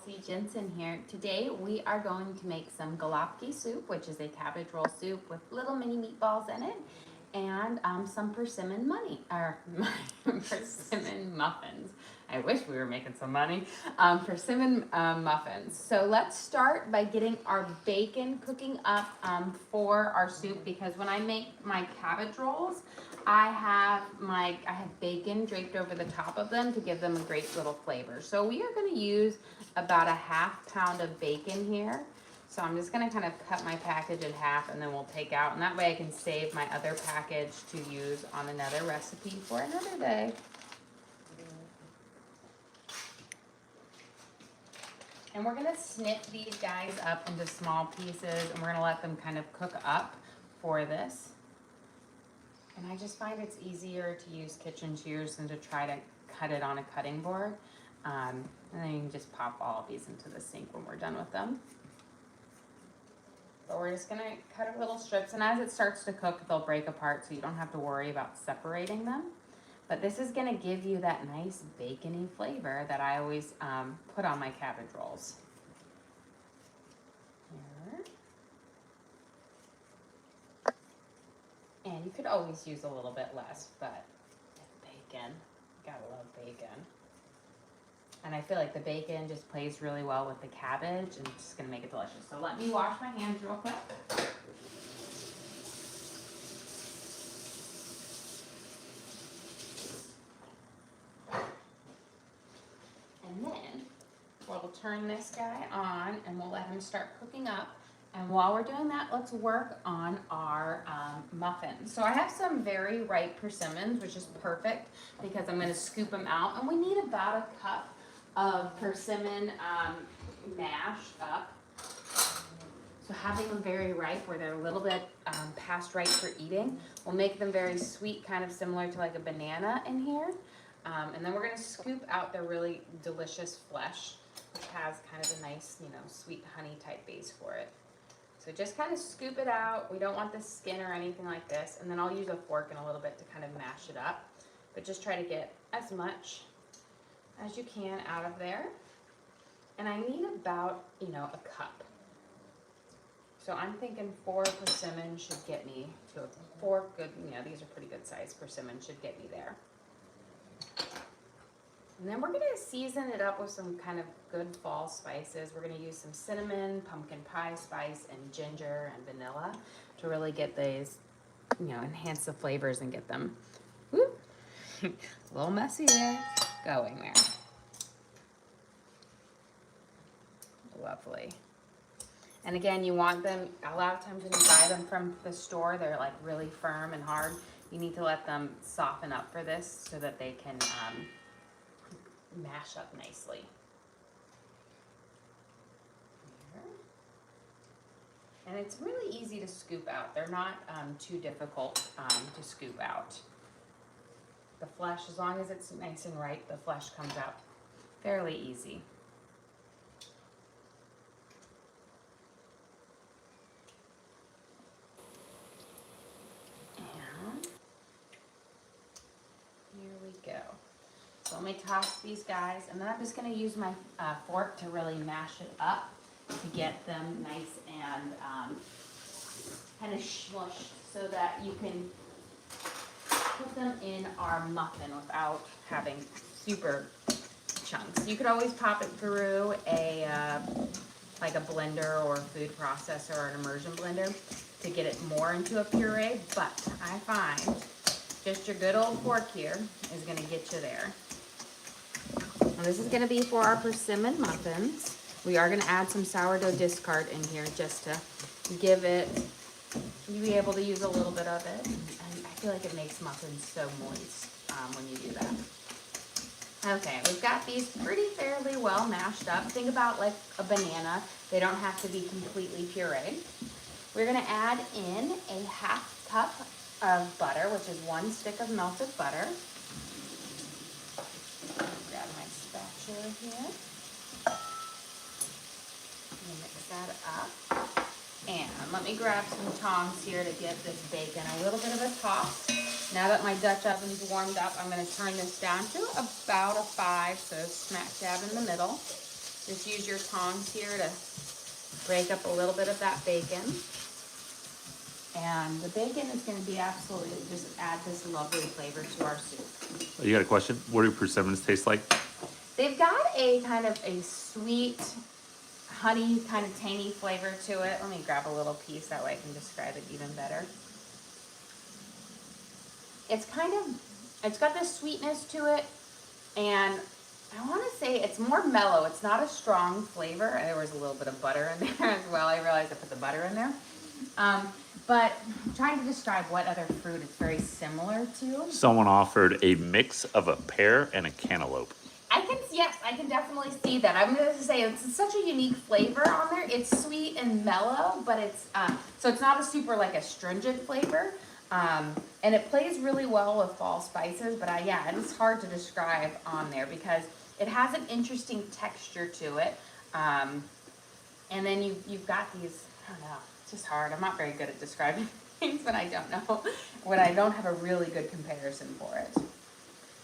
Kelsey Jensen here. Today we are going to make some Golabki soup, which is a cabbage roll soup with little mini meatballs in it, and some persimmon persimmon muffins. I wish we were making some money. Persimmon muffins. So let's start by getting our bacon cooking up for our soup, because when I make my cabbage rolls, I have bacon draped over the top of them to give them a great little flavor. So we are going to use about a ½ pound of bacon here. So I'm just going to kind of cut my package in half, and then we'll take out, and that way I can save my other package to use on another recipe for another day. And we're going to snip these guys up into small pieces, and we're going to let them kind of cook up for this. And I just find it's easier to use kitchen shears than to try to cut it on a cutting board. And then you can just pop all of these into the sink when we're done with them. But we're just gonna cut it little strips, and as it starts to cook, they'll break apart, so you don't have to worry about separating them. But this is gonna give you that nice bacony flavor that I always put on my cabbage rolls. Here. And you could always use a little bit less, but bacon, gotta love bacon. And I feel like the bacon just plays really well with the cabbage, and it's just gonna make it delicious. So let me wash my hands real quick. And then we'll turn this guy on, and we'll let him start cooking up. And while we're doing that, let's work on our muffins. So I have some very ripe persimmons, which is perfect because I'm gonna scoop them out. And we need about a cup of persimmon mashed up. So having them very ripe, where they're a little bit past ripe for eating, will make them very sweet, kind of similar to like a banana in here. And then we're gonna scoop out the really delicious flesh, which has kind of a nice, sweet honey type base for it. So just kind of scoop it out. We don't want the skin or anything like this. And then I'll use a fork in a little bit to kind of mash it up. But just try to get as much as you can out of there. And I need about, a cup. So I'm thinking 4 persimmon should get me to 4 good, these are pretty good sized persimmon, should get me there. And then we're gonna season it up with some kind of good fall spices. We're gonna use some cinnamon, pumpkin pie spice, and ginger and vanilla to really get these, enhance the flavors and get them, whoop, a little messy there, going there. Lovely. And again, you want them, a lot of times when you buy them from the store, they're like really firm and hard. You need to let them soften up for this so that they can mash up nicely. Here. And it's really easy to scoop out. They're not too difficult to scoop out. The flesh, as long as it's nice and ripe, the flesh comes out fairly easy. And here we go. So let me toss these guys, and then I'm just going to use my fork to really mash it up to get them nice and kind of smushed so that you can put them in our muffin without having super chunks. You could always pop it through like a blender or a food processor or an immersion blender to get it more into a puree, but I find just your good old fork here is going to get you there. Now this is going to be for our persimmon muffins. We are going to add some sourdough discard in here just to give it, you'll be able to use a little bit of it. And I feel like it makes muffins so moist when you do that. Okay, we've got these pretty fairly well mashed up. Think about like a banana. They don't have to be completely pureed. We're going to add in a ½ cup of butter, which is 1 stick of melted butter. Grab my spatula here. Mix that up. And let me grab some tongs here to give this bacon a little bit of a toss. Now that my Dutch oven's warmed up, I'm going to turn this down to about a 5, so smack dab in the middle. Just use your tongs here to break up a little bit of that bacon. And the bacon is going to be absolutely, just add this lovely flavor to our soup. You got a question? What do persimmons taste like? They've got a kind of a sweet, honey, kind of tangy flavor to it. Let me grab a little piece, that way I can describe it even better. It's got this sweetness to it, and I want to say it's more mellow. It's not a strong flavor. There was a little bit of butter in there as well. I realized I put the butter in there. But I'm trying to describe what other fruit it's very similar to. Someone offered a mix of a pear and a cantaloupe. Yes, I can definitely see that. I'm going to say it's such a unique flavor on there. It's sweet and mellow, but it's, so it's not a super like astringent flavor. And it plays really well with fall spices, but yeah, it's hard to describe on there because it has an interesting texture to it. And then you've got these, I don't know, it's just hard. I'm not very good at describing things when I don't know, when I don't have a really good comparison for it.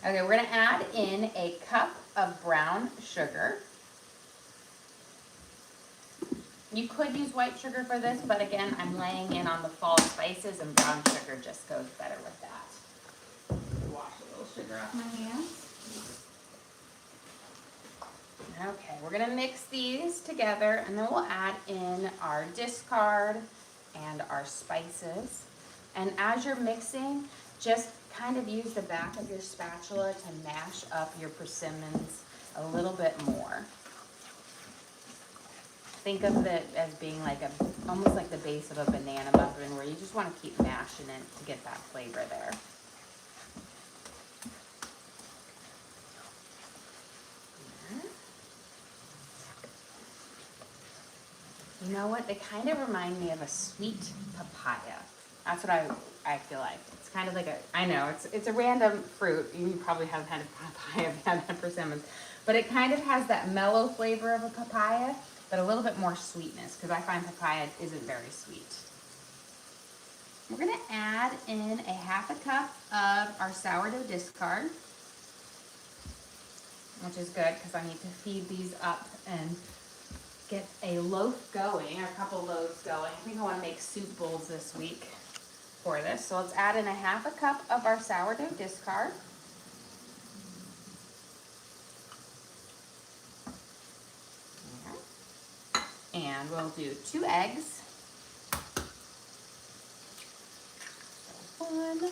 Okay, we're gonna add in a cup of brown sugar. You could use white sugar for this, but again, I'm laying in on the fall spices and brown sugar just goes better with that. Wash a little sugar off my hands. Okay, we're gonna mix these together and then we'll add in our discard and our spices. And as you're mixing, just kind of use the back of your spatula to mash up your persimmons a little bit more. Think of it as being like almost like the base of a banana muffin where you just want to keep mashing it to get that flavor there. You know what? They kind of remind me of a sweet papaya. That's what I feel like. It's kind of like I know, it's a random fruit. You probably haven't had a papaya if you haven't had persimmons. But it kind of has that mellow flavor of a papaya, but a little bit more sweetness, because I find papaya isn't very sweet. We're gonna add in a half a cup of our sourdough discard, which is good because I need to feed these up and get a loaf going, or a couple loaves going. I think I want to make soup bowls this week for this. So let's add in a half a cup of our sourdough discard. And we'll do 2 eggs. So 1,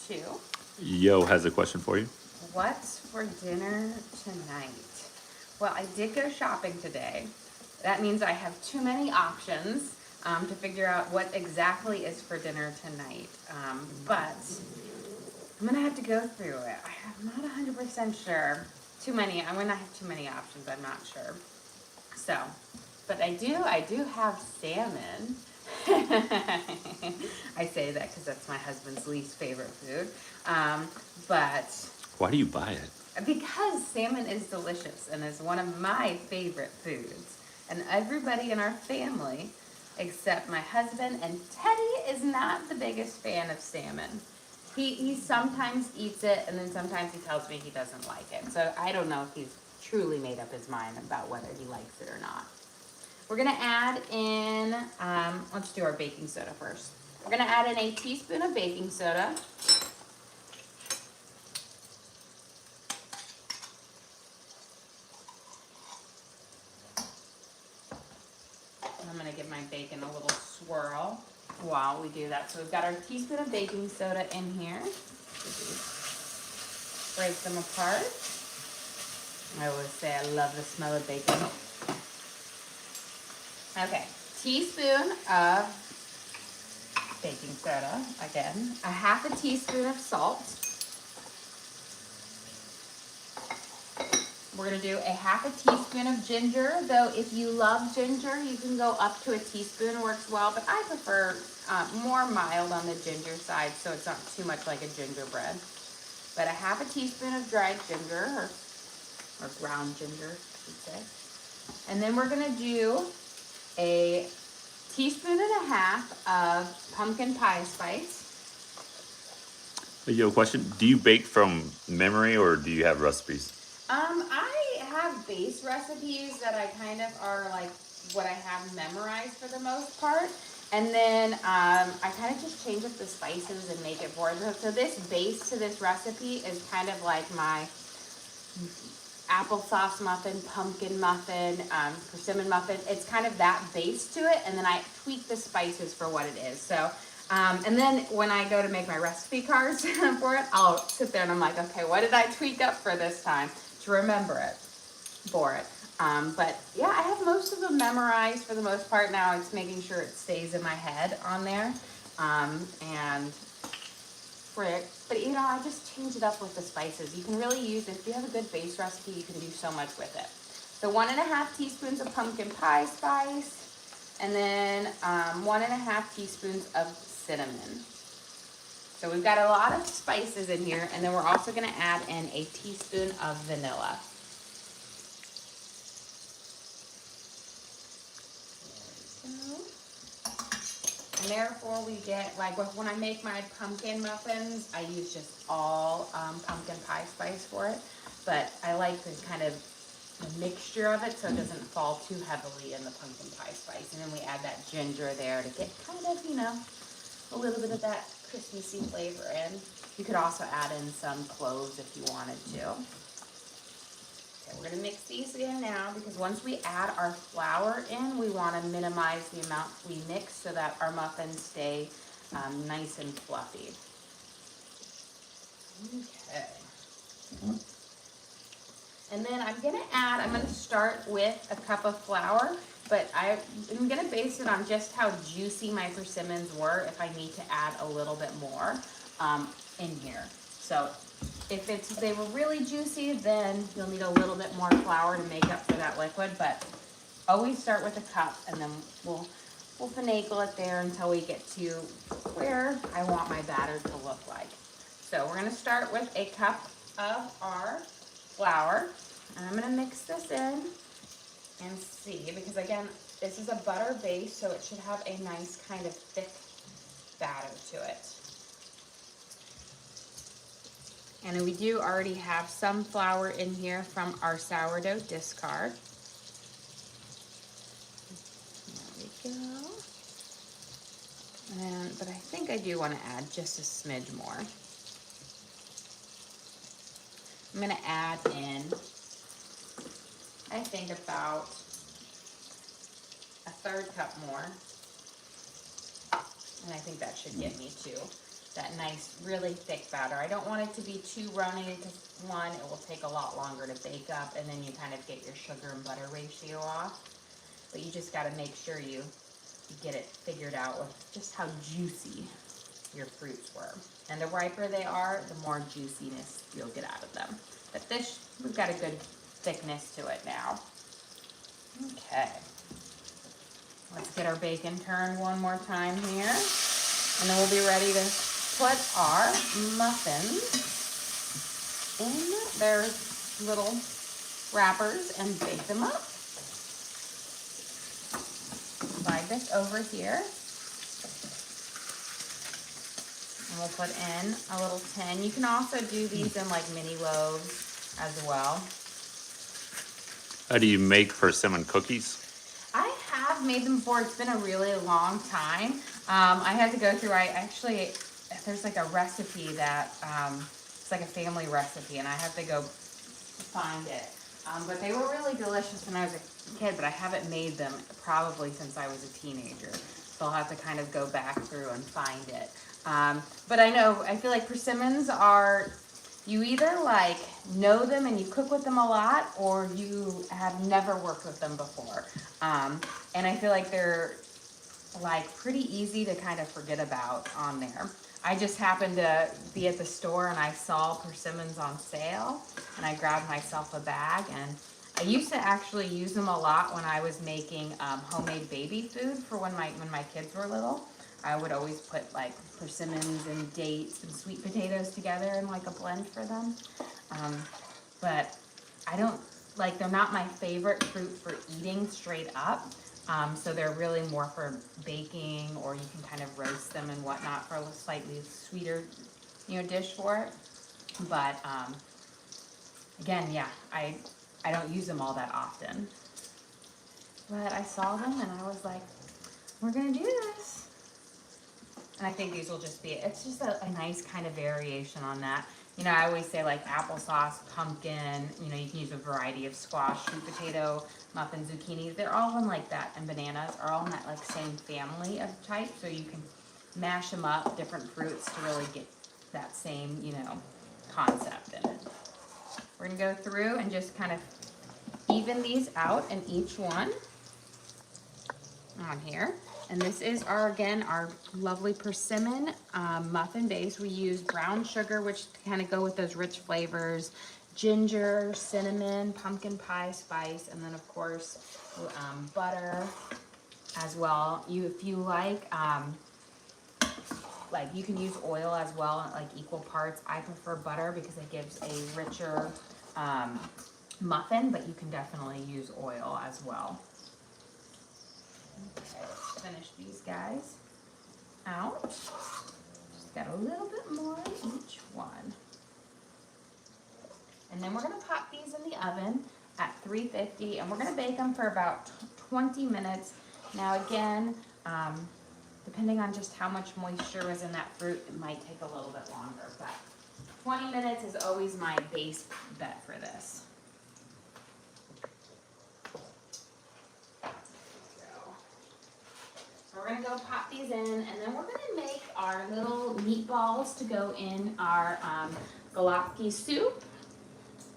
2. Yo has a question for you. What's for dinner tonight? Well, I did go shopping today. That means I have too many options to figure out what exactly is for dinner tonight. But I'm gonna have to go through it. I'm not 100% sure. I'm gonna have too many options, I'm not sure. So, but I do have salmon. I say that because that's my husband's least favorite food. But Why do you buy it? because salmon is delicious and is one of my favorite foods. And everybody in our family, except my husband and Teddy, is not the biggest fan of salmon. He sometimes eats it, and then sometimes he tells me he doesn't like it. So I don't know if he's truly made up his mind about whether he likes it or not. We're gonna add in, let's do our baking soda first. We're gonna add in a teaspoon of baking soda. I'm gonna give my bacon a little swirl while we do that. So we've got our teaspoon of baking soda in here. Break them apart. I always say I love the smell of bacon. Okay, teaspoon of baking soda, again. A half a teaspoon of salt. We're gonna do a half a teaspoon of ginger, though if you love ginger, you can go up to a teaspoon, works well, but I prefer more mild on the ginger side, so it's not too much like a gingerbread. But a half a teaspoon of dried ginger, or ground ginger, I should say. And then we're gonna do a teaspoon and a half of pumpkin pie spice. Hey, yo, question. Do you bake from memory or do you have recipes? I have base recipes that I kind of are like what I have memorized for the most part. And then I kind of just change up the spices and make it for it. So this base to this recipe is kind of like my applesauce muffin, pumpkin muffin, persimmon muffin. It's kind of that base to it, and then I tweak the spices for what it is. So, and then when I go to make my recipe cards for it, I'll sit there and I'm like, okay, what did I tweak up for this time to remember it for it? But yeah, I have most of them memorized for the most part. Now it's making sure it stays in my head on there, and for it. But you know, I just change it up with the spices. You can really use, if you have a good base recipe, you can do so much with it. So 1.5 teaspoons of pumpkin pie spice, and then 1.5 teaspoons of cinnamon. So we've got a lot of spices in here, and then we're also gonna add in a teaspoon of vanilla. There we go. And therefore we get, like when I make my pumpkin muffins, I use just all pumpkin pie spice for it. But I like the kind of the mixture of it so it doesn't fall too heavily in the pumpkin pie spice. And then we add that ginger there to get kind of, you know, a little bit of that Christmassy flavor in. You could also add in some cloves if you wanted to. Okay, we're gonna mix these in now because once we add our flour in, we wanna minimize the amount we mix so that our muffins stay nice and fluffy. Okay. And then I'm gonna start with a cup of flour, but I'm gonna base it on just how juicy my persimmons were if I need to add a little bit more in here. So if they were really juicy, then you'll need a little bit more flour to make up for that liquid, but always start with a cup and then we'll finagle it there until we get to where I want my batter to look like. So we're gonna start with a cup of our flour, and I'm gonna mix this in and see, because again, this is a butter base, so it should have a nice kind of thick batter to it. And we do already have some flour in here from our sourdough discard. There we go. But I think I do want to add just a smidge more. I'm going to add in, I think, about a 1/3 cup more. And I think that should get me to that nice, really thick batter. I don't want it to be too runny because one, it will take a lot longer to bake up, and then you kind of get your sugar and butter ratio off. But you just got to make sure you get it figured out with just how juicy your fruits were. And the riper they are, the more juiciness you'll get out of them. But this, we've got a good thickness to it now. Okay. Let's get our bacon turned one more time here. And then we'll be ready to put our muffins in their little wrappers and bake them up. Slide this over here. And we'll put in a little tin. You can also do these in like mini loaves as well. How do you make persimmon cookies? I have made them before. It's been a really long time. I had to go through, there's like a recipe that, it's like a family recipe, and I have to go find it. But they were really delicious when I was a kid, but I haven't made them probably since I was a teenager. So I'll have to kind of go back through and find it. But I feel like persimmons are, you either like know them and you cook with them a lot, or you have never worked with them before. And I feel like they're like pretty easy to kind of forget about on there. I just happened to be at the store and I saw persimmons on sale, and I grabbed myself a bag, and I used to actually use them a lot when I was making homemade baby food for when my kids were little. I would always put like persimmons and dates and sweet potatoes together in like a blend for them. But I don't, like, they're not my favorite fruit for eating straight up. So they're really more for baking, or you can kind of roast them and whatnot for a slightly sweeter, dish for it. But again, yeah, I don't use them all that often. But I saw them and I was like, we're gonna do this. And I think these will just be, it's just a nice kind of variation on that. I always say like applesauce, pumpkin, you can use a variety of squash, sweet potato, muffin, zucchini. They're all in like that, and bananas are all in that like same family of type. So you can mash them up, different fruits, to really get that same, concept in it. We're gonna go through and just kind of even these out in each one on here. And this is our lovely persimmon muffin base. We use brown sugar, which kind of go with those rich flavors, ginger, cinnamon, pumpkin pie spice, and then of course butter as well. If you like you can use oil as well, like equal parts. I prefer butter because it gives a richer muffin, but you can definitely use oil as well. Okay, let's finish these guys out. Just got a little bit more in each one. And then we're gonna pop these in the oven at 350, and we're gonna bake them for about 20 minutes. Now again, depending on just how much moisture is in that fruit, it might take a little bit longer, but 20 minutes is always my base bet for this. We're gonna go pop these in, and then we're gonna make our little meatballs to go in our Golabki soup.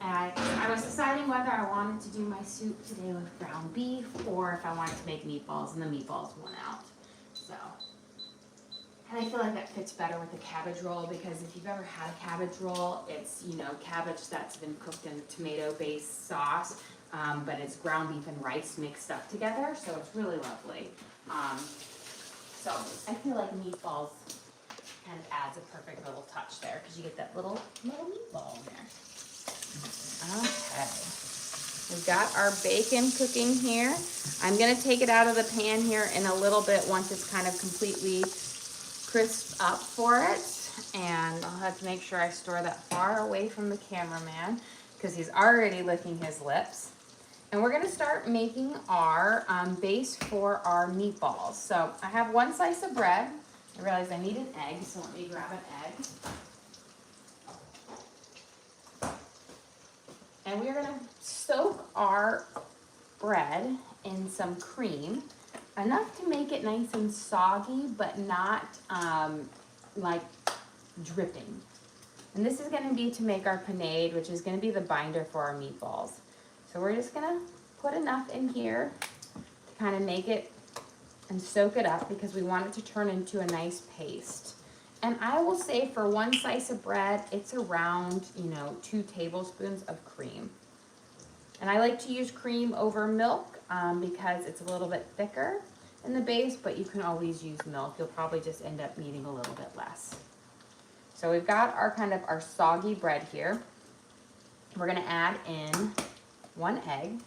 And I was deciding whether I wanted to do my soup today with ground beef or if I wanted to make meatballs, and the meatballs went out. So, and I feel like that fits better with the cabbage roll, because if you've ever had a cabbage roll, it's, cabbage that's been cooked in a tomato-based sauce, but it's ground beef and rice mixed up together, so it's really lovely. So I feel like meatballs kind of adds a perfect little touch there, because you get that little meatball in there. Okay, we've got our bacon cooking here. I'm gonna take it out of the pan here in a little bit once it's kind of completely crisp up for it. And I'll have to make sure I store that far away from the cameraman, because he's already licking his lips. And we're gonna start making our base for our meatballs. So I have one slice of bread. I realized I need an egg, so let me grab an egg. And we're gonna soak our bread in some cream, enough to make it nice and soggy, but not like dripping. And this is gonna be to make our panade, which is gonna be the binder for our meatballs. So we're just gonna put enough in here to kind of make it and soak it up, because we want it to turn into a nice paste. And I will say for one slice of bread, it's around, 2 tablespoons of cream. And I like to use cream over milk because it's a little bit thicker in the base, but you can always use milk. You'll probably just end up needing a little bit less. So we've got our soggy bread here. We're gonna add in 1 egg.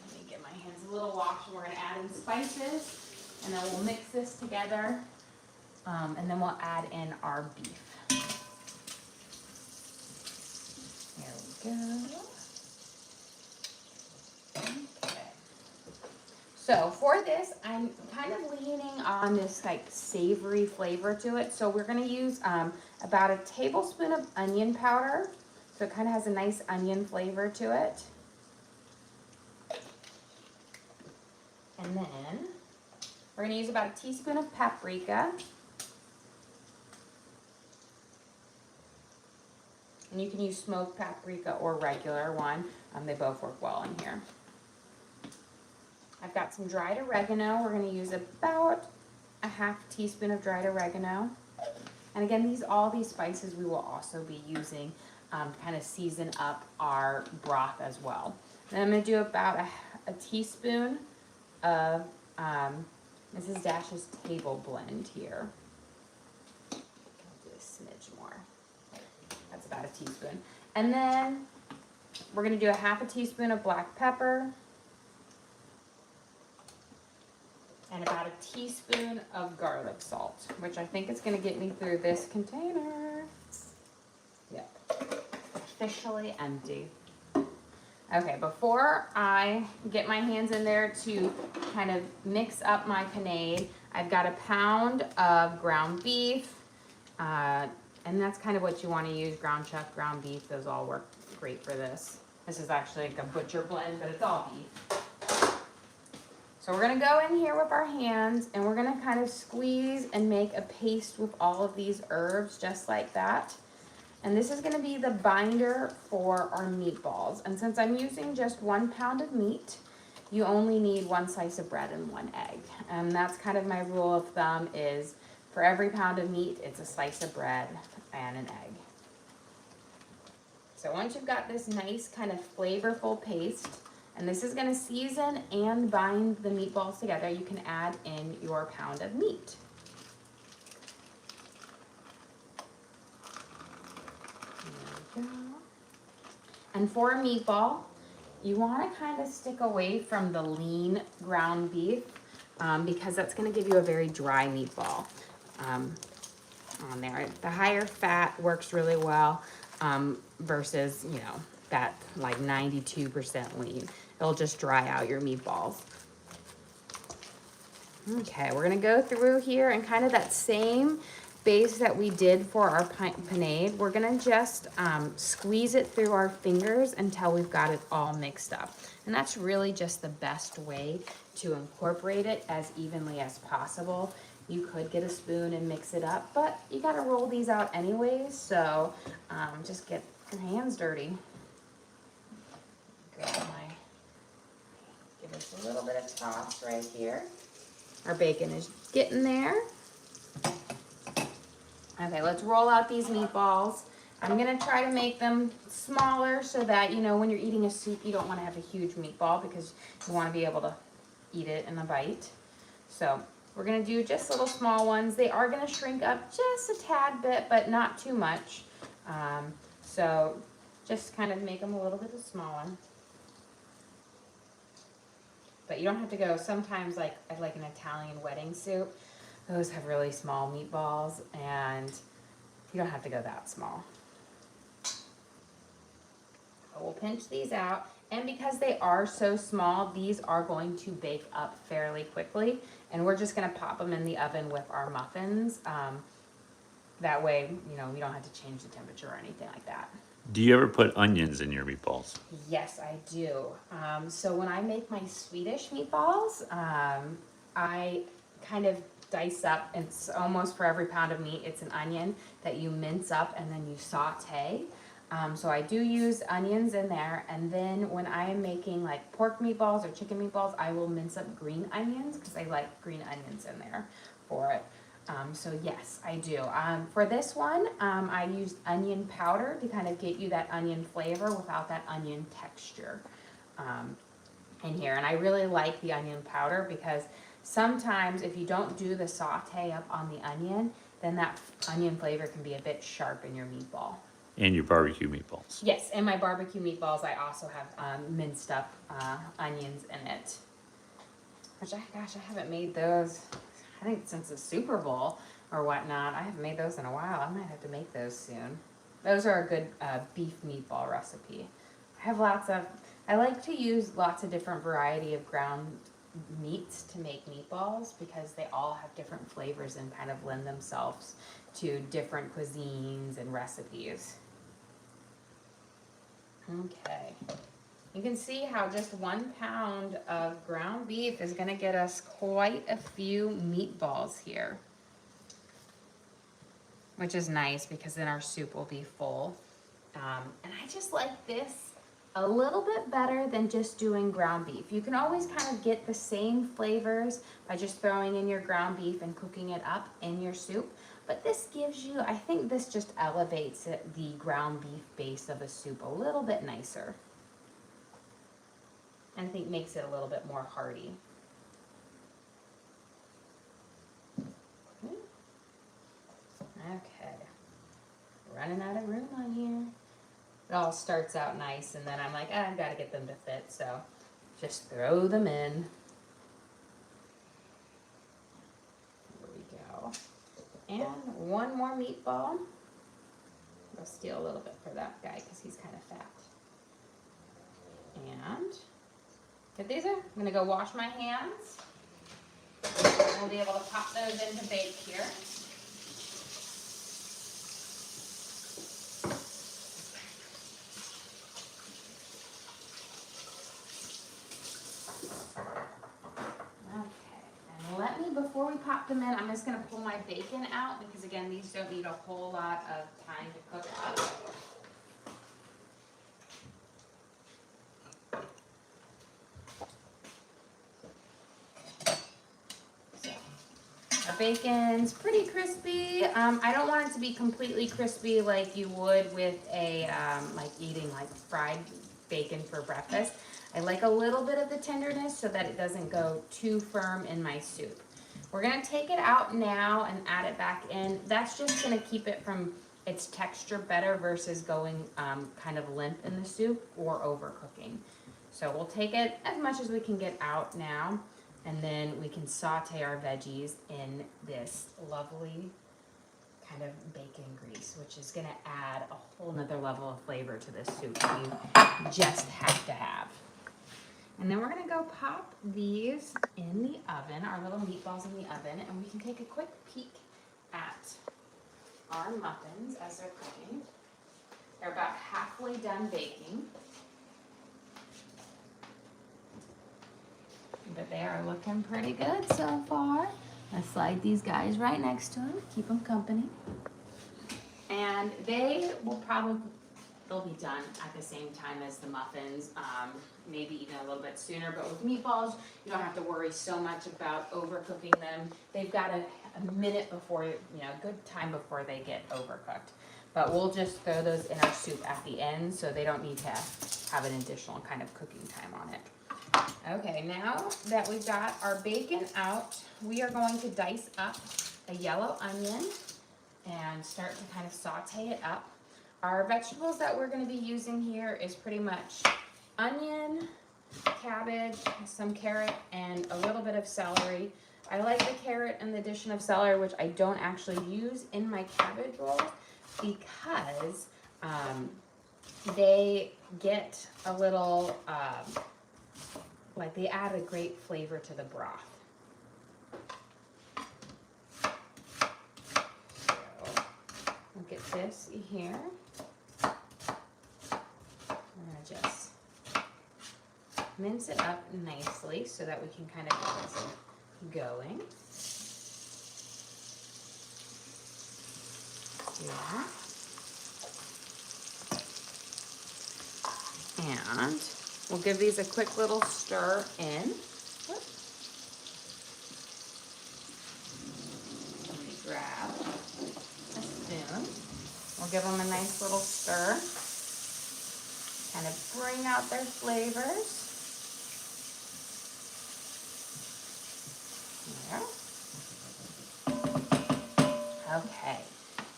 Let me get my hands a little washed, and we're gonna add in spices, and then we'll mix this together, and then we'll add in our beef. There we go. Okay. So for this, I'm kind of leaning on this like savory flavor to it. So we're gonna use about a tablespoon of onion powder. So it kind of has a nice onion flavor to it. And then we're gonna use about a teaspoon of paprika. And you can use smoked paprika or regular one. They both work well in here. I've got some dried oregano. We're gonna use about a half teaspoon of dried oregano. And again, all these spices we will also be using kind of season up our broth as well. Then I'm gonna do about a teaspoon of Mrs. Dash's table blend here. I'll do a smidge more. That's about a teaspoon. And then we're gonna do a half a teaspoon of black pepper. and about a teaspoon of garlic salt, which I think is gonna get me through this container. Yep, officially empty. Okay, before I get my hands in there to kind of mix up my panade, I've got a pound of ground beef, and that's kind of what you want to use, ground chuck, ground beef, those all work great for this. This is actually like a butcher blend, but it's all beef. So we're gonna go in here with our hands and we're gonna kind of squeeze and make a paste with all of these herbs just like that. And this is gonna be the binder for our meatballs. And since I'm using just 1 pound of meat, you only need 1 slice of bread and 1 egg. And that's kind of my rule of thumb is for every pound of meat, it's a slice of bread and an egg. So once you've got this nice kind of flavorful paste, and this is gonna season and bind the meatballs together, you can add in your pound of meat. There we go. And for a meatball, you wanna kind of stick away from the lean ground beef because that's gonna give you a very dry meatball on there. The higher fat works really well versus, you know, that like 92% lean. It'll just dry out your meatballs. Okay, we're gonna go through here and kind of that same base that we did for our panade, we're gonna just squeeze it through our fingers until we've got it all mixed up. And that's really just the best way to incorporate it as evenly as possible. You could get a spoon and mix it up, but you gotta roll these out anyways, so just get your hands dirty. Give us a little bit of toss right here. Our bacon is getting there. Okay, let's roll out these meatballs. I'm gonna try to make them smaller so that, you know, when you're eating a soup, you don't wanna have a huge meatball because you wanna be able to eat it in a bite. So we're gonna do just little small ones. They are gonna shrink up just a tad bit, but not too much. So just kind of make them a little bit smaller. But you don't have to go, sometimes like an Italian wedding soup, those have really small meatballs and you don't have to go that small. But we'll pinch these out, and because they are so small, these are going to bake up fairly quickly, and we're just gonna pop them in the oven with our muffins. That way, you know, we don't have to change the temperature or anything like that. Do you ever put onions in your meatballs? Yes, I do. So when I make my Swedish meatballs, I kind of dice up, it's almost for every pound of meat, it's an onion that you mince up and then you saute. So I do use onions in there, and then when I am making like pork meatballs or chicken meatballs, I will mince up green onions because I like green onions in there for it. So yes, I do. For this one, I used onion powder to kind of get you that onion flavor without that onion texture in here. And I really like the onion powder because sometimes if you don't do the saute up on the onion, then that onion flavor can be a bit sharp in your meatball. And your barbecue meatballs? Yes, and my barbecue meatballs, I also have minced up onions in it. Which, gosh, I haven't made those, I think since the Super Bowl or whatnot. I haven't made those in a while. I might have to make those soon. Those are a good beef meatball recipe. I like to use lots of different variety of ground meats to make meatballs because they all have different flavors and kind of lend themselves to different cuisines and recipes. Okay. You can see how just 1 pound of ground beef is going to get us quite a few meatballs here. Which is nice because then our soup will be full. And I just like this a little bit better than just doing ground beef. You can always kind of get the same flavors by just throwing in your ground beef and cooking it up in your soup. But this gives you, I think this just elevates the ground beef base of a soup a little bit nicer. And I think makes it a little bit more hearty. Okay. Running out of room on here. It all starts out nice and then I'm like, I've got to get them to fit, so just throw them in. And one more meatball. I'll steal a little bit for that guy because he's kind of fat. And get these in. I'm gonna go wash my hands. We'll be able to pop those into bake here. Before we pop them in, I'm just gonna pull my bacon out because again, these don't need a whole lot of time to cook up. So, our bacon's pretty crispy. I don't want it to be completely crispy like you would with a, like eating like fried bacon for breakfast. I like a little bit of the tenderness so that it doesn't go too firm in my soup. We're gonna take it out now and add it back in. That's just gonna keep it from its texture better versus going kind of limp in the soup or overcooking. So we'll take it as much as we can get out now, and then we can saute our veggies in this lovely kind of bacon grease, which is gonna add a whole nother level of flavor to this soup that you just have to have. And then we're gonna go pop these in the oven, our little meatballs in the oven, and we can take a quick peek at our muffins as they're cooking. They're about halfway done baking. But they are looking pretty good so far. Let's slide these guys right next to them, keep them company. And they will they'll be done at the same time as the muffins, maybe even a little bit sooner, but with meatballs, you don't have to worry so much about overcooking them. They've got a minute before, a good time before they get overcooked. But we'll just throw those in our soup at the end, so they don't need to have an additional kind of cooking time on it. Okay, now that we've got our bacon out, we are going to dice up a yellow onion and start to kind of saute it up. Our vegetables that we're going to be using here is pretty much onion, cabbage, some carrot, and a little bit of celery. I like the carrot and the addition of celery, which I don't actually use in my cabbage rolls because they get a little, like they add a great flavor to the broth. So, we'll get this here. Just mince it up nicely so that we can kind of get this going. Yeah. And we'll give these a quick little stir in. Let me grab a spoon. We'll give them a nice little stir. Kind of bring out their flavors. There. Okay,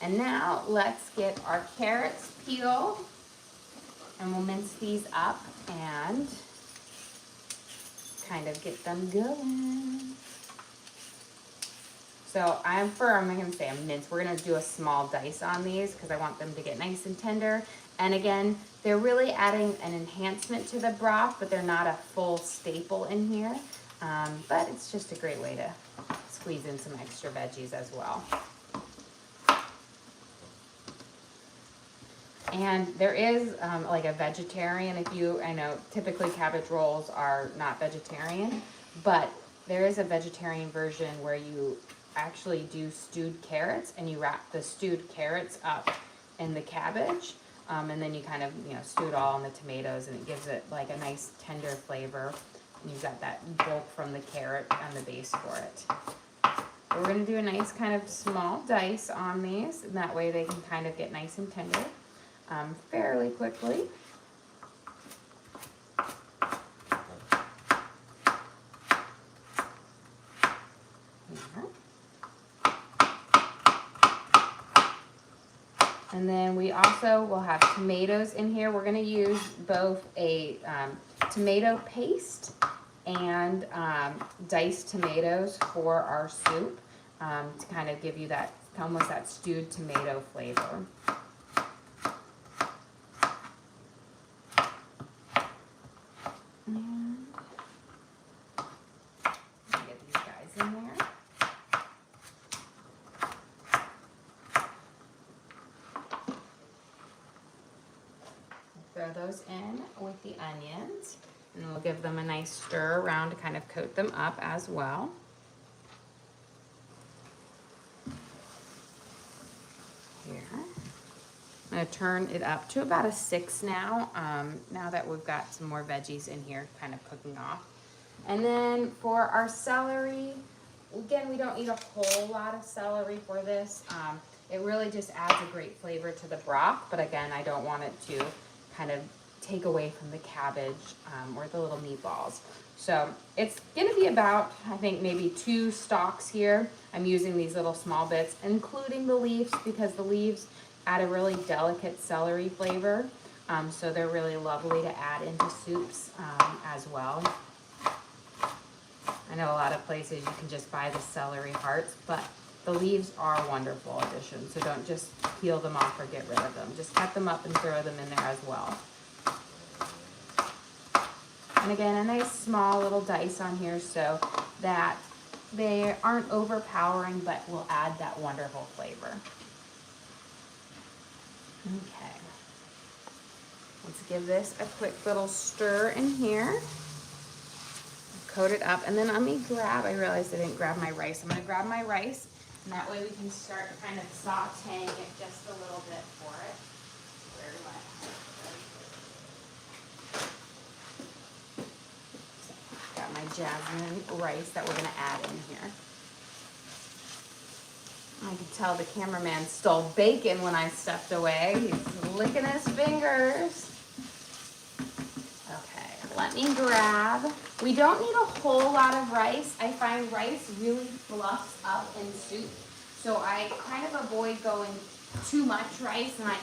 and now let's get our carrots peeled, and we'll mince these up and kind of get them going. So I'm gonna say a mince. We're gonna do a small dice on these because I want them to get nice and tender. And again, they're really adding an enhancement to the broth, but they're not a full staple in here. But it's just a great way to squeeze in some extra veggies as well. And there is like a vegetarian, I know typically cabbage rolls are not vegetarian, but there is a vegetarian version where you actually do stewed carrots and you wrap the stewed carrots up in the cabbage. And then you kind of, stew it all in the tomatoes, and it gives it like a nice tender flavor. And you've got that bulk from the carrot on the base for it. We're going to do a nice kind of small dice on these, and that way they can kind of get nice and tender fairly quickly. And then we also will have tomatoes in here. We're going to use both a tomato paste and diced tomatoes for our soup to kind of give you that almost that stewed tomato flavor. And get these guys in there. Throw those in with the onions, and we'll give them a nice stir around to kind of coat them up as well. Here. I'm going to turn it up to about a 6 now, now that we've got some more veggies in here kind of cooking off. And then for our celery, again, we don't need a whole lot of celery for this. It really just adds a great flavor to the broth, but again, I don't want it to kind of take away from the cabbage or the little meatballs. So it's gonna be about, I think, maybe 2 stalks here. I'm using these little small bits, including the leaves, because the leaves add a really delicate celery flavor. So they're really lovely to add into soups as well. I know a lot of places you can just buy the celery hearts, but the leaves are a wonderful addition. So don't just peel them off or get rid of them. Just cut them up and throw them in there as well. And again, a nice small little dice on here so that they aren't overpowering, but will add that wonderful flavor. Okay. Let's give this a quick little stir in here. Coat it up, and then let me grab, I realized I didn't grab my rice. I'm gonna grab my rice, and that way we can start kind of sauteing it just a little bit for it. Where do I got my jasmine rice that we're gonna add in here. I could tell the cameraman stole bacon when I stepped away. He's licking his fingers. Okay, let me grab. We don't need a whole lot of rice. I find rice really fluffs up in soup. So I kind of avoid going too much rice, and I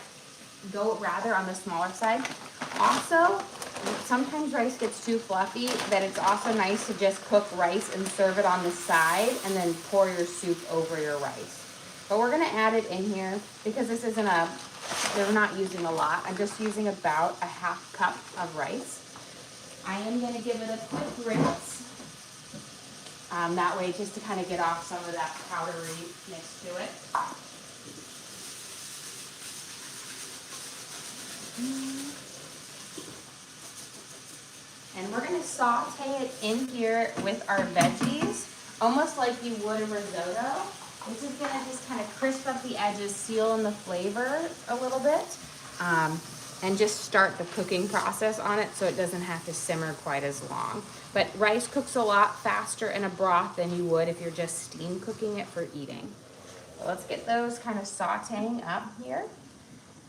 go rather on the smaller side. Also, sometimes rice gets too fluffy, that it's also nice to just cook rice and serve it on the side and then pour your soup over your rice. But we're gonna add it in here because this isn't we're not using a lot. I'm just using about a 1/2 cup of rice. I am gonna give it a quick rinse. That way just to kind of get off some of that powdery mix to it. And we're gonna saute it in here with our veggies, almost like you would a risotto. This is gonna just kind of crisp up the edges, seal in the flavor a little bit, and just start the cooking process on it so it doesn't have to simmer quite as long. But rice cooks a lot faster in a broth than you would if you're just steam cooking it for eating. So let's get those kind of sauteing up here.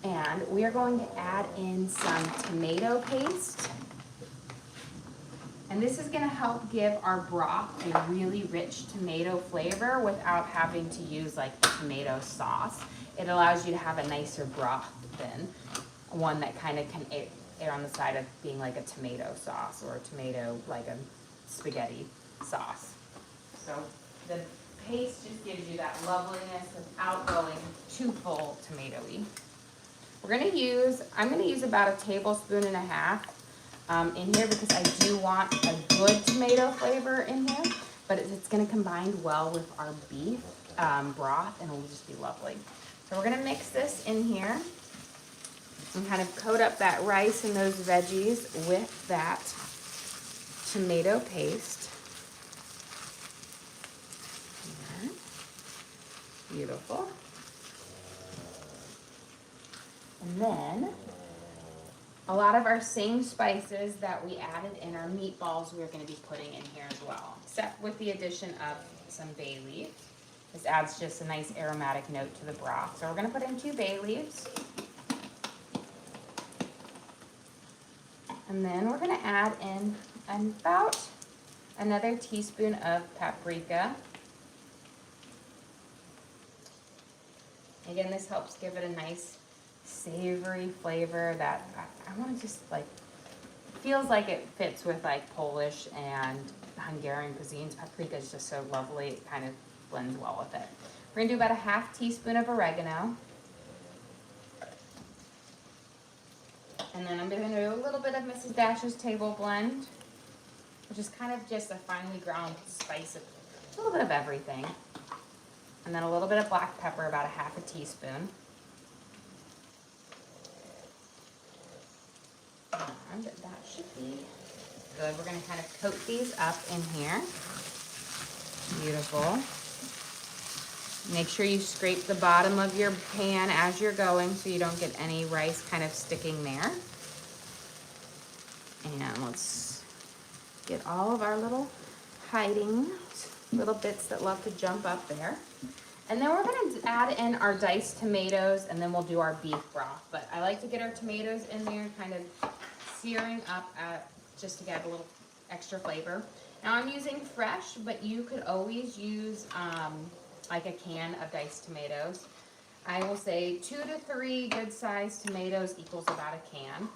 And we are going to add in some tomato paste. And this is gonna help give our broth a really rich tomato flavor without having to use like a tomato sauce. It allows you to have a nicer broth than one that kind of can err on the side of being like a tomato sauce or a tomato, like a spaghetti sauce. So the paste just gives you that loveliness without going too full tomatoey. I'm gonna use about 1.5 tablespoons in here because I do want a good tomato flavor in here, but it's gonna combine well with our beef broth and it'll just be lovely. So we're gonna mix this in here and kind of coat up that rice and those veggies with that tomato paste. There. Beautiful. And then a lot of our same spices that we added in our meatballs we're going to be putting in here as well, except with the addition of some bay leaves. This adds just a nice aromatic note to the broth. So we're going to put in 2 bay leaves. And then we're going to add in about another teaspoon of paprika. Again, this helps give it a nice savory flavor that I want to just like, feels like it fits with like Polish and Hungarian cuisines. Paprika is just so lovely, it kind of blends well with it. We're gonna do about a half teaspoon of oregano. And then I'm gonna do a little bit of Mrs. Dash's table blend, which is kind of just a finely ground spice, a little bit of everything. And then a little bit of black pepper, about a half a teaspoon. And that should be good. We're gonna kind of coat these up in here. Beautiful. Make sure you scrape the bottom of your pan as you're going so you don't get any rice kind of sticking there. And let's get all of our little hiding little bits that love to jump up there. And then we're gonna add in our diced tomatoes, and then we'll do our beef broth. But I like to get our tomatoes in there kind of searing up just to get a little extra flavor. Now I'm using fresh, but you could always use like a can of diced tomatoes. I will say 2 to 3 good sized tomatoes equals about a can.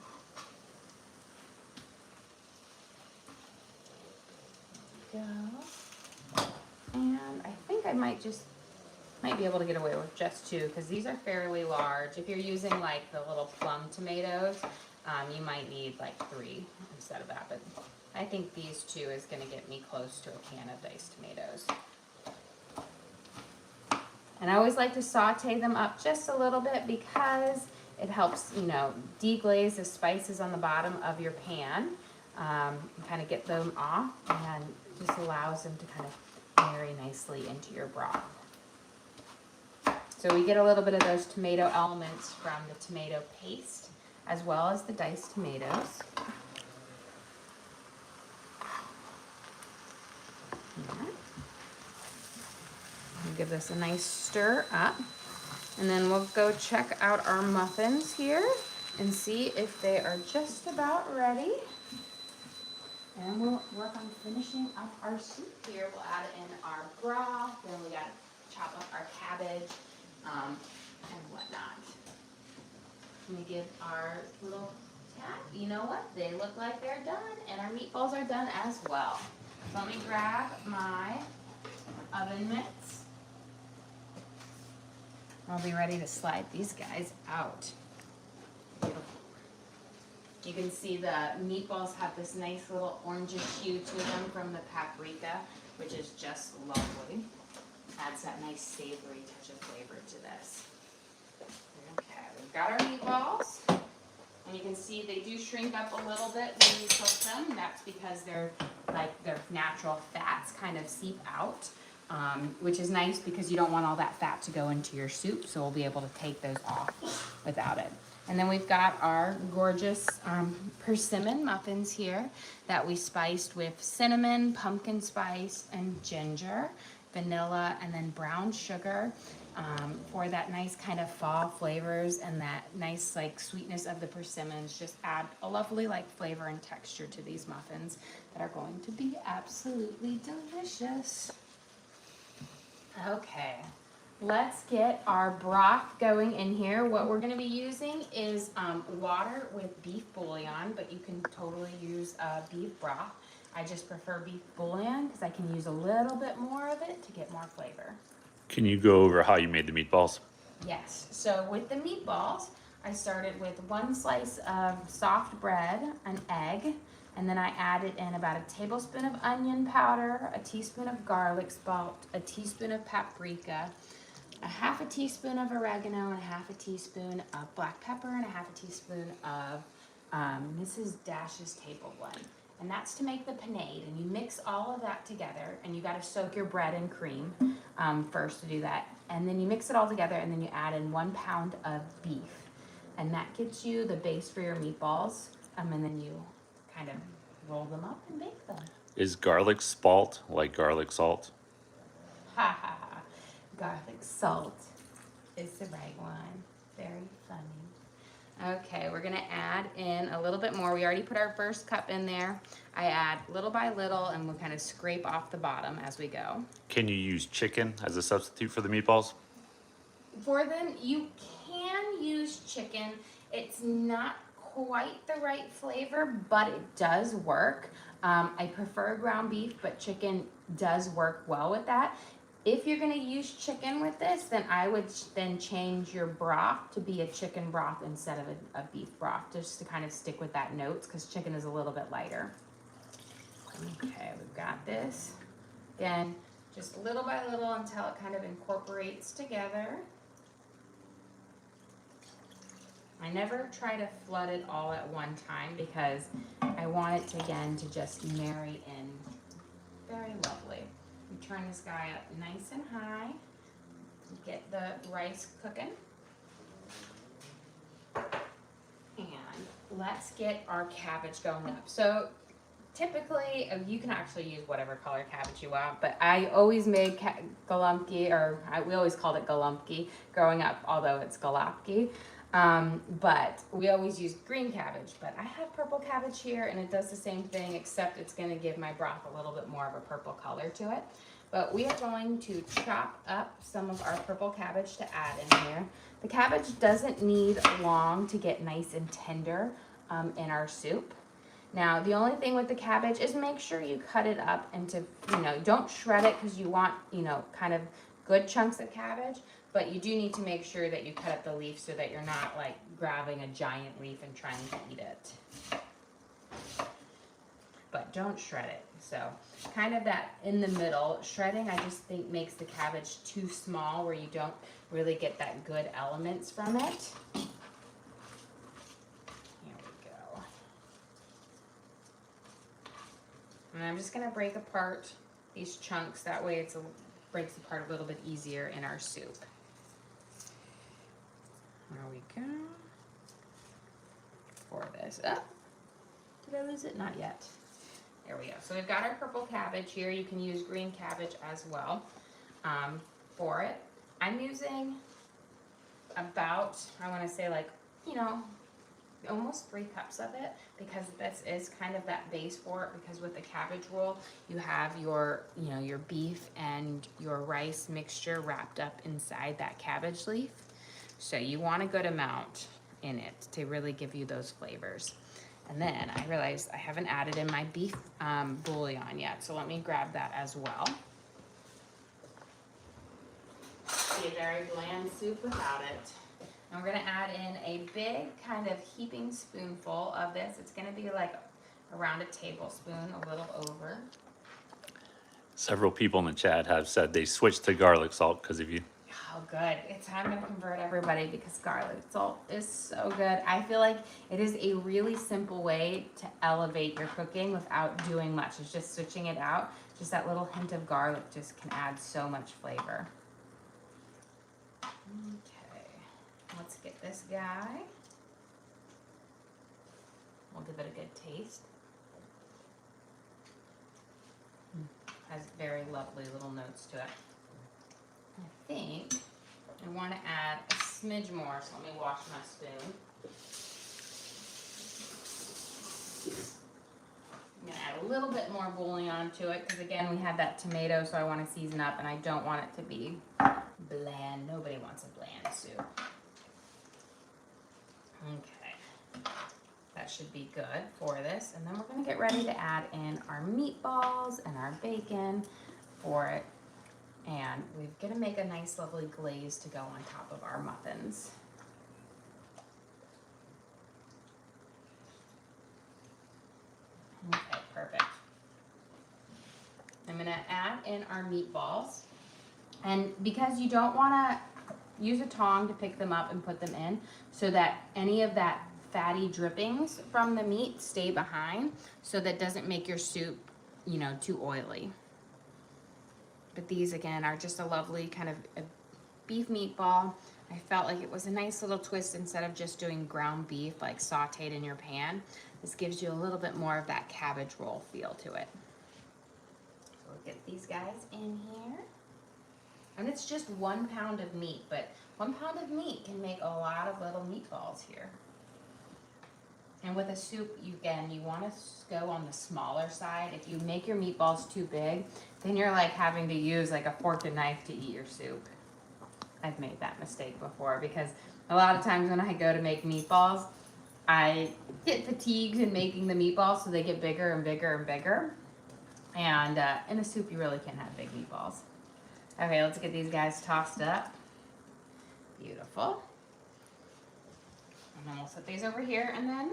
Go. And I think I might be able to get away with just 2 because these are fairly large. If you're using like the little plum tomatoes, you might need like 3 instead of that, but I think these 2 is gonna get me close to a can of diced tomatoes. And I always like to saute them up just a little bit because it helps, you know, deglaze the spices on the bottom of your pan, kind of get them off, and just allows them to kind of marry nicely into your broth. So we get a little bit of those tomato elements from the tomato paste as well as the diced tomatoes. We'll give this a nice stir up, and then we'll go check out our muffins here and see if they are just about ready. And we'll work on finishing up our soup here. We'll add in our broth, then we gotta chop up our cabbage and whatnot. Let me give our little tap. You know what? They look like they're done, and our meatballs are done as well. So let me grab my oven mitts. I'll be ready to slide these guys out. Beautiful. You can see the meatballs have this nice little orangish hue to them from the paprika, which is just lovely. Adds that nice savory touch of flavor to this. Okay, we've got our meatballs. And you can see they do shrink up a little bit when you cook them. That's because their natural fats kind of seep out. Which is nice because you don't want all that fat to go into your soup, so we'll be able to take those off without it. And then we've got our gorgeous persimmon muffins here that we spiced with cinnamon, pumpkin spice, and ginger, vanilla, and then brown sugar for that nice kind of fall flavors and that nice like sweetness of the persimmons. Just add a lovely like flavor and texture to these muffins that are going to be absolutely delicious. Okay, let's get our broth going in here. What we're going to be using is water with beef bouillon, but you can totally use beef broth. I just prefer beef bouillon because I can use a little bit more of it to get more flavor. Can you go over how you made the meatballs? Yes, so with the meatballs, I started with 1 slice of soft bread, an egg, and then I added in about a tablespoon of onion powder, a teaspoon of garlic salt, a teaspoon of paprika, a half a teaspoon of oregano, and a half a teaspoon of black pepper, and a half a teaspoon of Mrs. Dash's table blend. And that's to make the panade. And you mix all of that together, and you gotta soak your bread in cream first to do that. And then you mix it all together, and then you add in 1 pound of beef. And that gets you the base for your meatballs. And then you kind of roll them up and bake them. Is garlic salt like garlic salt? Ha ha ha. Garlic salt is the right one. Very funny. Okay, we're gonna add in a little bit more. We already put our first cup in there. I add little by little, and we'll kind of scrape off the bottom as we go. Can you use chicken as a substitute for the meatballs? For them, you can use chicken. It's not quite the right flavor, but it does work. I prefer ground beef, but chicken does work well with that. If you're gonna use chicken with this, then I would then change your broth to be a chicken broth instead of a beef broth, just to kind of stick with that notes, because chicken is a little bit lighter. Okay, we've got this. Again, just little by little until it kind of incorporates together. I never try to flood it all at one time because I want it to, again, to just marry in very lovely. We turn this guy up nice and high. Get the rice cooking. And let's get our cabbage going up. So typically, you can actually use whatever color cabbage you want, but I always made Golabki, we always called it Golabki growing up, although it's Golabki. But we always use green cabbage, but I have purple cabbage here and it does the same thing, except it's going to give my broth a little bit more of a purple color to it. But we are going to chop up some of our purple cabbage to add in here. The cabbage doesn't need long to get nice and tender in our soup. Now, the only thing with the cabbage is make sure you cut it up into, don't shred it because you want, kind of good chunks of cabbage, but you do need to make sure that you cut up the leaf so that you're not like grabbing a giant leaf and trying to eat it. But don't shred it. So kind of that in the middle. Shredding, I just think, makes the cabbage too small where you don't really get that good elements from it. Here we go. And I'm just gonna break apart these chunks. That way it breaks apart a little bit easier in our soup. There we go. For this. Oh, did I lose it? Not yet. There we go. So we've got our purple cabbage here. You can use green cabbage as well for it. I'm using about, I want to say like, almost 3 cups of it, because this is kind of that base for it, because with the cabbage roll, you have your, your beef and your rice mixture wrapped up inside that cabbage leaf. So you want a good amount in it to really give you those flavors. And then I realized I haven't added in my beef bouillon yet, so let me grab that as well. Be a very bland soup without it. And we're gonna add in a big kind of heaping spoonful of this. It's gonna be like around a tablespoon, a little over. Several people in the chat have said they switched to garlic salt because of you. Oh, good. I'm going to convert everybody because garlic salt is so good. I feel like it is a really simple way to elevate your cooking without doing much. It's just switching it out. Just that little hint of garlic just can add so much flavor. Okay. Let's get this guy. We'll give it a good taste. Has very lovely little notes to it. I think I want to add a smidge more, so let me wash my spoon. I'm going to add a little bit more bouillon to it, because again, we had that tomato, so I want to season up, and I don't want it to be bland. Nobody wants a bland soup. Okay. That should be good for this. And then we're going to get ready to add in our meatballs and our bacon for it. And we're going to make a nice lovely glaze to go on top of our muffins. Okay, perfect. I'm going to add in our meatballs. And because you don't want to use a tong to pick them up and put them in, so that any of that fatty drippings from the meat stay behind, so that doesn't make your soup, too oily. But these, again, are just a lovely kind of a beef meatball. I felt like it was a nice little twist instead of just doing ground beef, like sauteed in your pan. This gives you a little bit more of that cabbage roll feel to it. So we'll get these guys in here. And it's just 1 pound of meat, but 1 pound of meat can make a lot of little meatballs here. And with a soup, you want to go on the smaller side. If you make your meatballs too big, then you're like having to use like a fork and knife to eat your soup. I've made that mistake before, because a lot of times when I go to make meatballs, I get fatigued in making the meatballs, so they get bigger and bigger and bigger. And in a soup, you really can't have big meatballs. Okay, let's get these guys tossed up. Beautiful. And then we'll set these over here, and then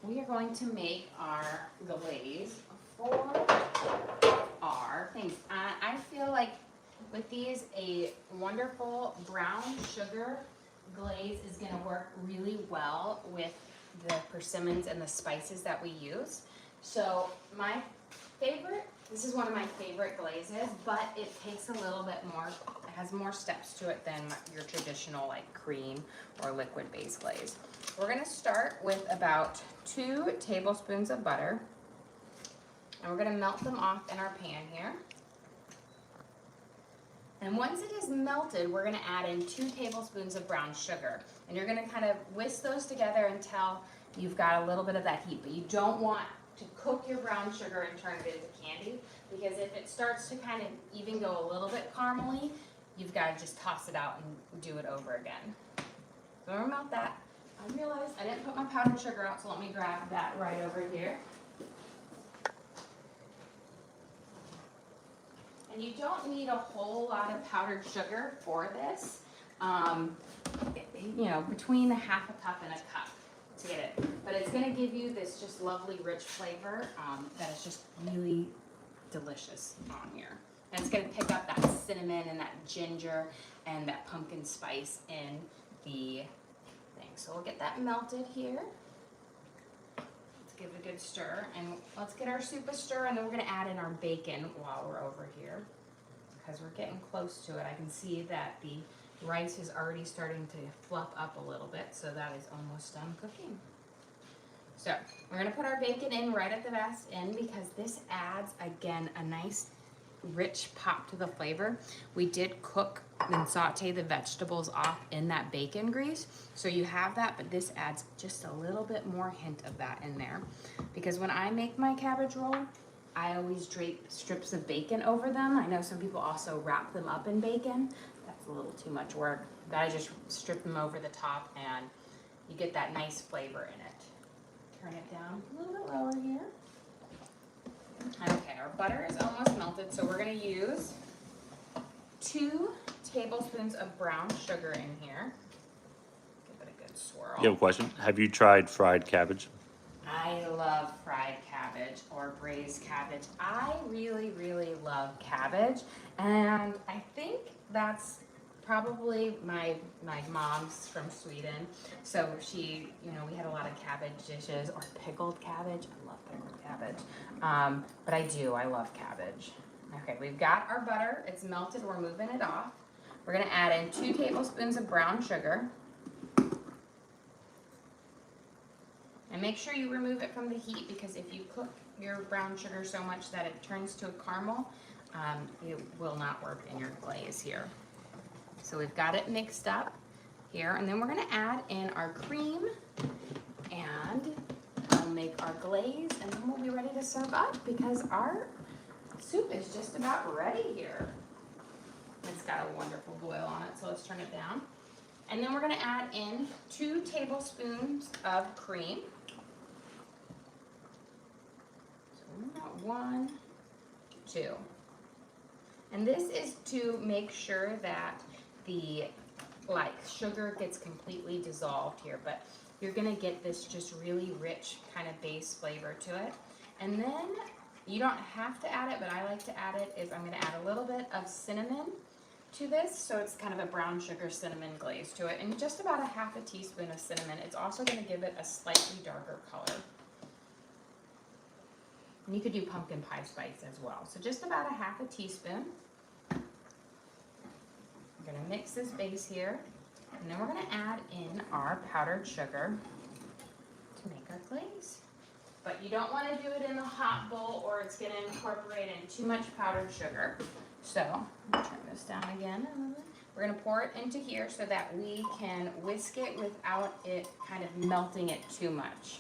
we are going to make our glaze for our things. I feel like with these, a wonderful brown sugar glaze is gonna work really well with the persimmons and the spices that we use. So my favorite, this is one of my favorite glazes, but it takes a little bit more, it has more steps to it than your traditional like cream or liquid based glaze. We're gonna start with about 2 tablespoons of butter, and we're gonna melt them off in our pan here. And once it is melted, we're gonna add in 2 tablespoons of brown sugar. And you're gonna kind of whisk those together until you've got a little bit of that heat, but you don't want to cook your brown sugar and turn it into candy, because if it starts to kind of even go a little bit caramely, you've got to just toss it out and do it over again. So I'm gonna melt that. I realized I didn't put my powdered sugar out, so let me grab that right over here. And you don't need a whole lot of powdered sugar for this. You know, between a half a cup and a cup to get it. But it's gonna give you this just lovely rich flavor that is just really delicious on here. And it's gonna pick up that cinnamon and that ginger and that pumpkin spice in the thing. So we'll get that melted here. Let's give it a good stir, and let's get our soup a stir, and then we're gonna add in our bacon while we're over here, because we're getting close to it. I can see that the rice is already starting to fluff up a little bit, so that is almost done cooking. So we're gonna put our bacon in right at the last end, because this adds, again, a nice rich pop to the flavor. We did cook and saute the vegetables off in that bacon grease, so you have that, but this adds just a little bit more hint of that in there. Because when I make my cabbage roll, I always drape strips of bacon over them. I know some people also wrap them up in bacon. That's a little too much work, but I just strip them over the top, and you get that nice flavor in it. Turn it down a little bit lower here. Okay, our butter is almost melted, so we're gonna use 2 tablespoons of brown sugar in here. Give it a good swirl. You have a question? Have you tried fried cabbage? I love fried cabbage or braised cabbage. I really, really love cabbage, and I think that's probably my mom's from Sweden. So she, you know, we had a lot of cabbage dishes, or pickled cabbage. I love pickled cabbage. But I love cabbage. Okay, we've got our butter. It's melted. We're moving it off. We're gonna add in 2 tablespoons of brown sugar. And make sure you remove it from the heat, because if you cook your brown sugar so much that it turns to a caramel, it will not work in your glaze here. So we've got it mixed up here, and then we're gonna add in our cream, and we'll make our glaze, and then we'll be ready to serve up, because our soup is just about ready here. It's got a wonderful boil on it, so let's turn it down. And then we're gonna add in 2 tablespoons of cream. So we've got 1, 2. And this is to make sure that the sugar gets completely dissolved here, but you're gonna get this just really rich kind of base flavor to it. And then you don't have to add it, but I like to add it, is I'm gonna add a little bit of cinnamon to this, so it's kind of a brown sugar cinnamon glaze to it, and just about a half a teaspoon of cinnamon. It's also going to give it a slightly darker color. And you could do pumpkin pie spice as well. So just about a half a teaspoon. I'm going to mix this base here, and then we're going to add in our powdered sugar to make our glaze. But you don't want to do it in the hot bowl, or it's going to incorporate in too much powdered sugar. So, I'm going to turn this down again. We're going to pour it into here so that we can whisk it without it kind of melting it too much.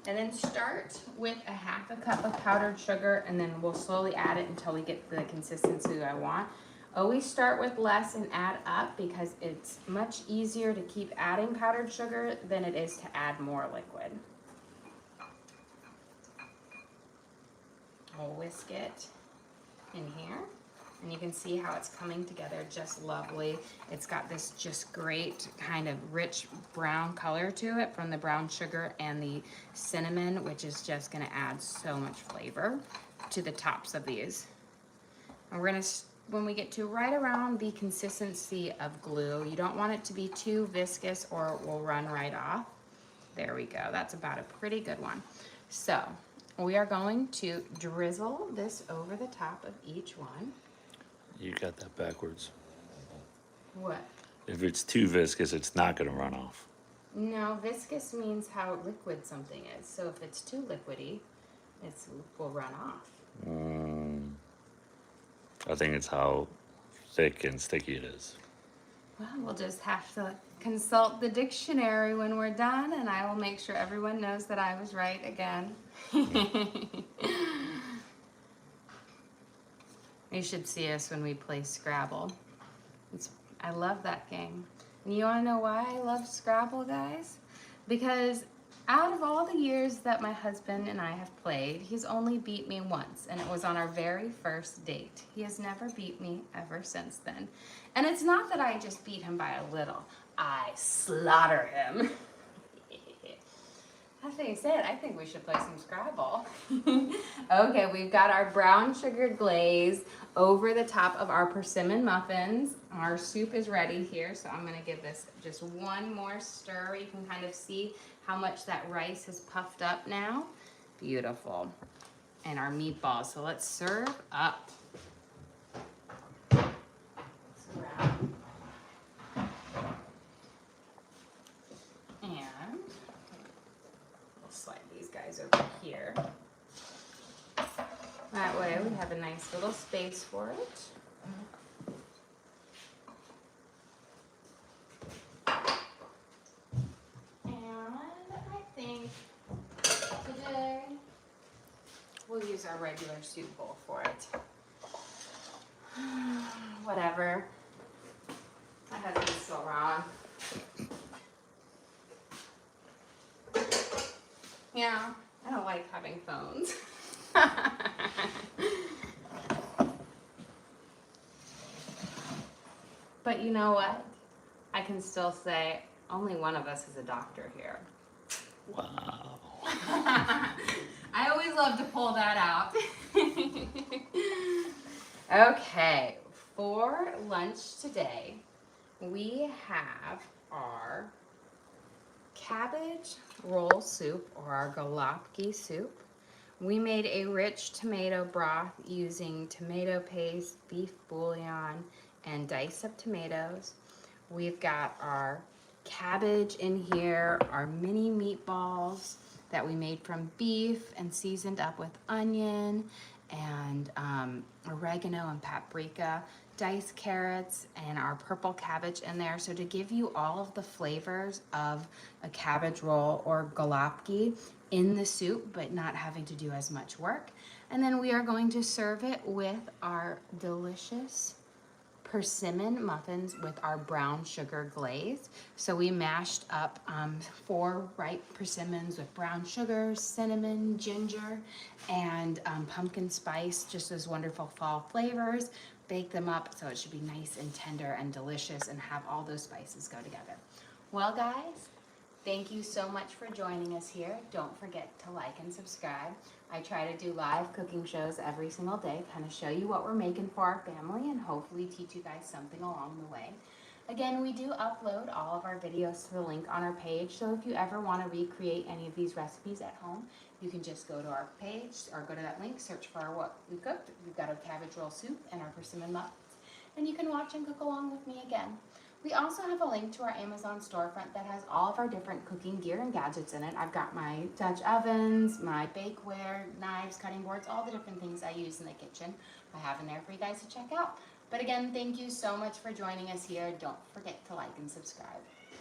And then start with a half a cup of powdered sugar, and then we'll slowly add it until we get the consistency I want. Always start with less and add up, because it's much easier to keep adding powdered sugar than it is to add more liquid. we'll whisk it in here. And you can see how it's coming together just lovely. It's got this just great kind of rich brown color to it from the brown sugar and the cinnamon, which is just gonna add so much flavor to the tops of these. And we're gonna, when we get to right around the consistency of glue, you don't want it to be too viscous or it will run right off. There we go, that's about a pretty good one. So we are going to drizzle this over the top of each one. You got that backwards. What? If it's too viscous, it's not gonna run off. No, viscous means how liquid something is. So if it's too liquidy, it will run off. I think it's how thick and sticky it is. Well, we'll just have to consult the dictionary when we're done, and I will make sure everyone knows that I was right again. You should see us when we play Scrabble. I love that game. And you want to know why I love Scrabble, guys? Because out of all the years that my husband and I have played, he's only beat me once, and it was on our very first date. He has never beat me ever since then. And it's not that I just beat him by a little. I slaughter him. That being said, I think we should play some Scrabble. Okay, we've got our brown sugar glaze over the top of our persimmon muffins. Our soup is ready here, so I'm gonna give this just one more stir. You can kind of see how much that rice has puffed up now. Beautiful. And our meatballs, so let's serve up. Surround. And we'll slide these guys over here. That way we have a nice little space for it. And I think today we'll use our regular soup bowl for it. Whatever. My husband's still wrong. Yeah, I don't like having phones. But you know what? I can still say only one of us is a doctor here. Wow. I always love to pull that out. Okay, for lunch today, we have our cabbage roll soup, or our Golabki soup. We made a rich tomato broth using tomato paste, beef bouillon, and diced up tomatoes. We've got our cabbage in here, our mini meatballs that we made from beef and seasoned up with onion and oregano and paprika, diced carrots, and our purple cabbage in there. So to give you all of the flavors of a cabbage roll or Golabki in the soup, but not having to do as much work. And then we are going to serve it with our delicious persimmon muffins with our brown sugar glaze. So we mashed up 4 ripe persimmons with brown sugar, cinnamon, ginger, and pumpkin spice, just those wonderful fall flavors. Bake them up so it should be nice and tender and delicious and have all those spices go together. Well, guys, thank you so much for joining us here. Don't forget to like and subscribe. I try to do live cooking shows every single day, kind of show you what we're making for our family and hopefully teach you guys something along the way. Again, we do upload all of our videos to the link on our page, so if you ever want to recreate any of these recipes at home, you can just go to our page or go to that link, search for what we cooked. We've got our cabbage roll soup and our persimmon muffins, and you can watch and cook along with me again. We also have a link to our Amazon storefront that has all of our different cooking gear and gadgets in it. I've got my Dutch ovens, my bakeware, knives, cutting boards, all the different things I use in the kitchen. I have in there for you guys to check out. But again, thank you so much for joining us here. Don't forget to like and subscribe.